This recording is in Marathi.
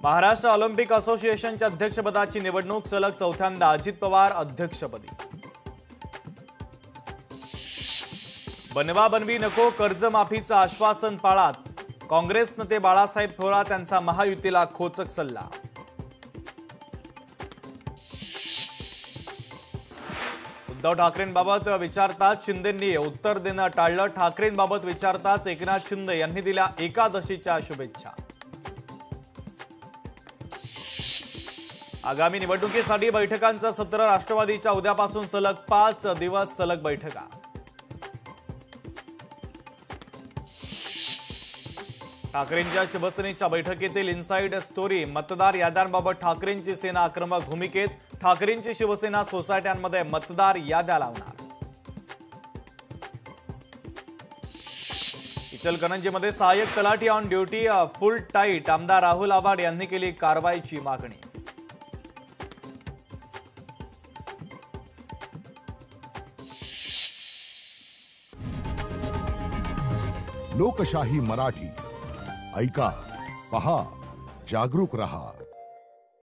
महाराष्ट्र ऑलिम्पिक असोसिएशनच्या अध्यक्षपदाची निवडणूक सलग चौथ्यांदा अजित पवार अध्यक्षपदी। बनवा बनवी नको, कर्जमाफीचं आश्वासन पाळा, काँग्रेस नेते बाळासाहेब थोरात यांचा महायुतीला खोचक सल्ला। उद्धव ठाकरेंबाबत विचारताच शिंदेंनी उत्तर देणं टाळलं। ठाकरेंबाबत विचारताच एकनाथ शिंदे यांनी दिल्या एकादशीच्या शुभेच्छा। आगामी निवडणुकीसाठी बैठकांचं सत्र, राष्ट्रवादीच्या उद्यापासून सलग 5 दिवस सलग बैठका। ठाकरेंच्या शिवसेनेच्या बैठकीतील इनसाइड स्टोरी, मतदार याद्यांबाबत ठाकरेंची सेना आक्रमक भूमिकेत, ठाकरेंची शिवसेना सोसायट्यांमध्ये मतदार याद्या लावणार। इचलकरंजीमध्ये सहाय्यक तलाठी ऑन ड्युटी फुल टाईट, आमदार राहुल आव्हाड यांनी केली कारवाईची मागणी। लोकशाही मराठी ऐका, पहा, जागरूक रहा।